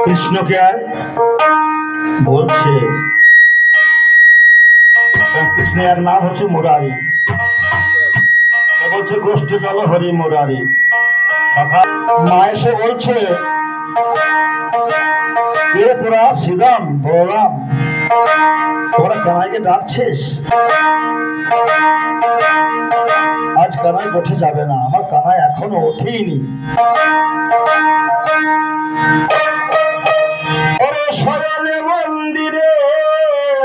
কৃষ্ণকে আর বলছে কৃষ্ণের নাম হচ্ছে মুরারি। বলছে গোষ্ঠী চলো হরি মুরারি। মা এসে বলছে কে তোরা শ্রীরাম বলরাম তোরা কানাইকে ডাকছিস? আজ কানাই উঠে যাবে না, আমার কানাই এখনো ওঠেইনি। শয়নে মন্দিরে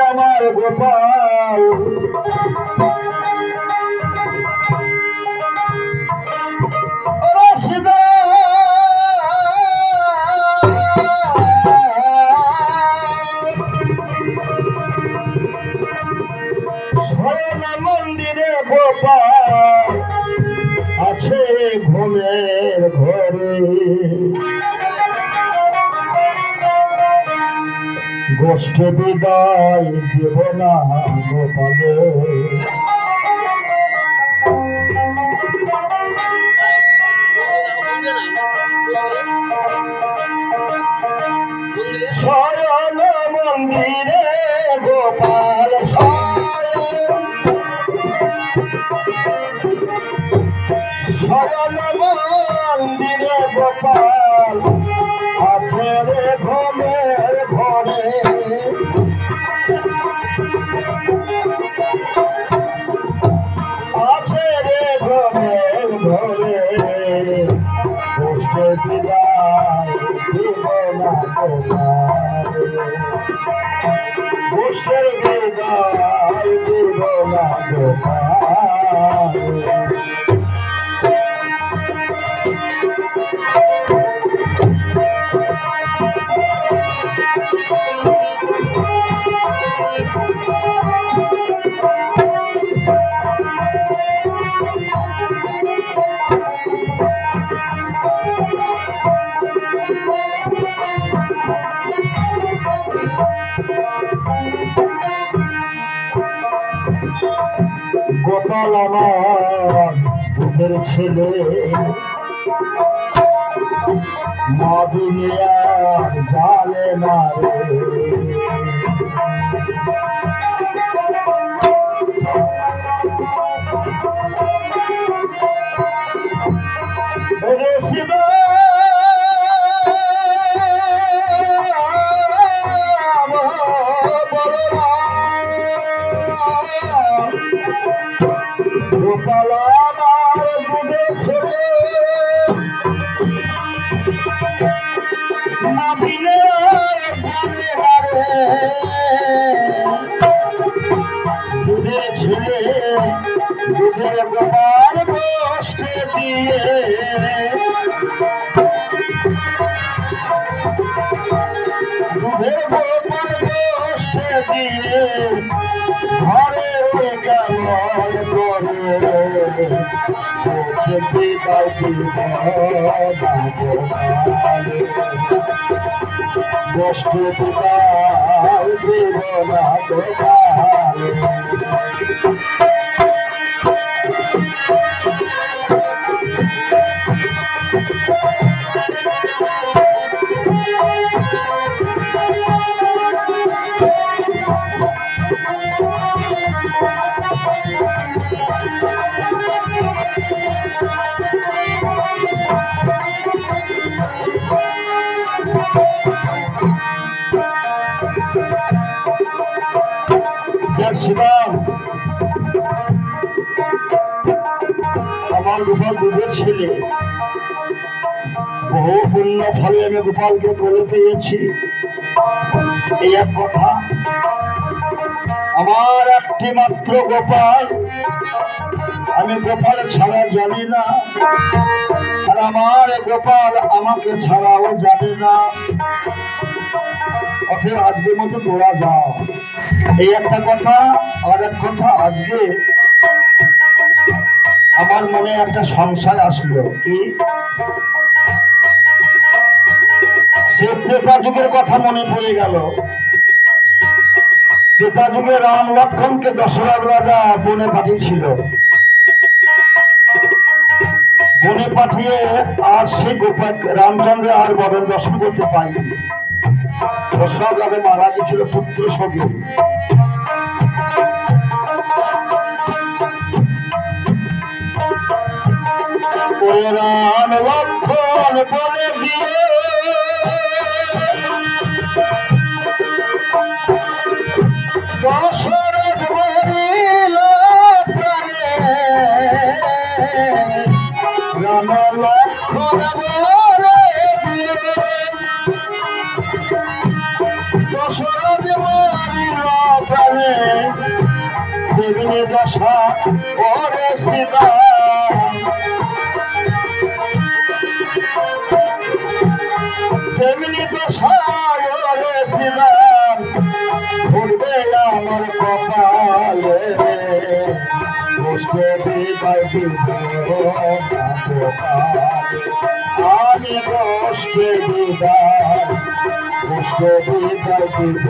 আমার গোপাল শয়নে মন্দিরে গোপাল আছে ঘুমের ঘরে। গোষ্ঠী বিদায় দেব না গোপালে, শয়ন মন্দিরে গোপাল শয়ন মন্দিরে গোপাল আছে রে ঘুমের ঘরে। আছে রে ঘুমের ঘরে গোষ্ঠী বিদায় দিব না গোপাল, গোষ্ঠীর বিদায় দিব না গোপাল। গোপাল আমার দুধের ছেলে, মা দুনিয়ার জানে না রে শিব গোপাল আমার দুধের ছেলে, মা দুনিয়ার জানে না রে। দুধের ছেলে দুধের গোপাল গোষ্ঠী দিয়ে, দুধের গোপাল গোষ্ঠী দিয়ে ঘরে কেমন করে বিদায় দিব গোষ্ঠী বিদায় দিব না গোপাল। শিবাম আমার গোপাল দুধের ছেলে, বহু পুণ্য ফলে আমি গোপালকে কোলে পেয়েছি। এই এক কথা, আমার একটি মাত্র গোপাল, আমি গোপাল ছাড়া জানি না, আর আমার গোপাল আমাকে ছাড়াও জানে না। অথবা আজকের মতো তোরা যাও। এই একটা কথা। আর এক কথা, আজকে আমার মনে একটা সংশয় আসলো, কি সে ত্রেতা যুগের কথা মনে পড়ে গেল। ত্রেতা যুগে রাম লক্ষ্মণকে দশরথ রাজা বনে পাঠিয়েছিল। বনে পাঠিয়ে আর সেই গোপাল রামচন্দ্র আর বরণ দর্শন করতে পায়নি। দশরথ রাজা মারা গেছিল পুত্র শোকে। রাম লক্ষণ বলে দিয়ে দশরথ মরিল প্রাণে, রাম লক্ষণ বলে দিয়ে দশরথ মরিল প্রাণে, দেবিনী দশা ওরে সীতা তেমনি দশায় ওরে সীতা ভুলবে আমার কপালে, কষ্টে বিদায় দিব আমি কষ্টে বিদায় দিব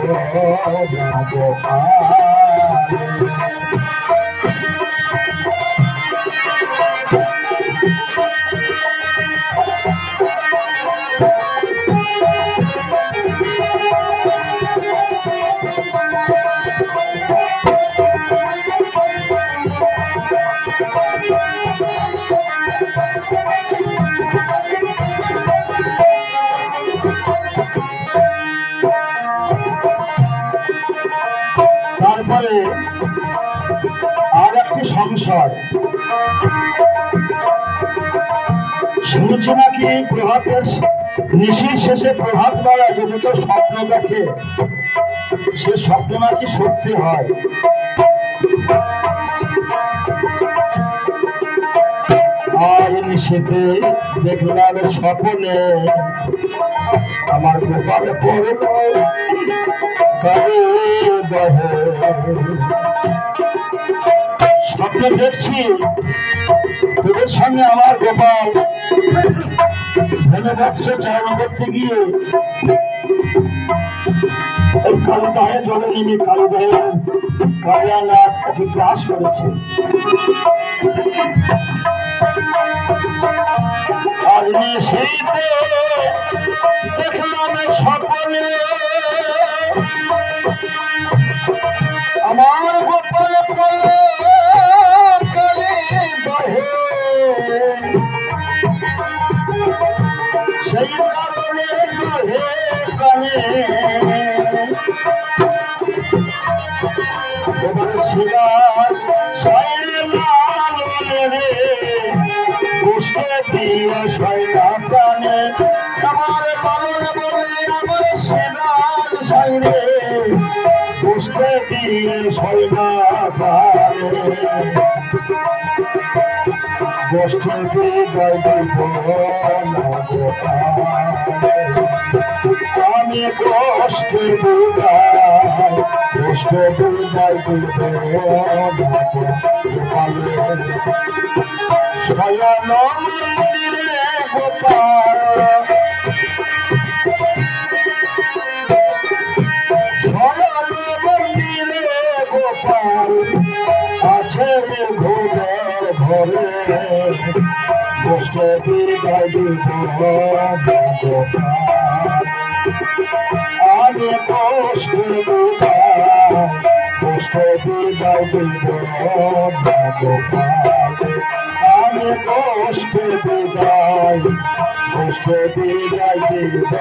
তারপরে আর একটি সংশয়, শুনেছি নাকি প্রভাতের নিশির শেষে প্রভাত বেলা যদি কেউ স্বপ্ন দেখে সে স্বপ্ন নাকি সত্যি হয়। আর নিশীতে দেখলাম স্বপ্নে আমার গোপালে পড়ল স্বপ্নে দেখছি তোদের সঙ্গে আমার গোপাল ধন্যবাদ চালনা করতে গিয়ে এই কালীদাহে জলে নেমে কালীদাহে কালিয়ানাথ তাকে ক্লাস করেছে। আর নিশীতে দেখলাম স্বপ্নে আমার গোপাল পড়ল কালীদাহে, সেই কারণে দহে কানে এবার শিলার সাইলে লালনে রে বুঝতে দিয়ে সয়না প্রাণে, আমার লালন বলে আমার শিলার সাইলে বুঝতে দিয়ে সয়না প্রাণে, কষ্টে বিদায় দিব আমি কষ্টে বিদায় দিব শয়ন মন্দিরে গোপাল, শয়ন মন্দিরে গোপাল আছে ঘুরে ঘরে, কষ্টে বিদায় দিব আমি কষ্টে বিদায় দিব আমি কষ্টে বিদায় দিব।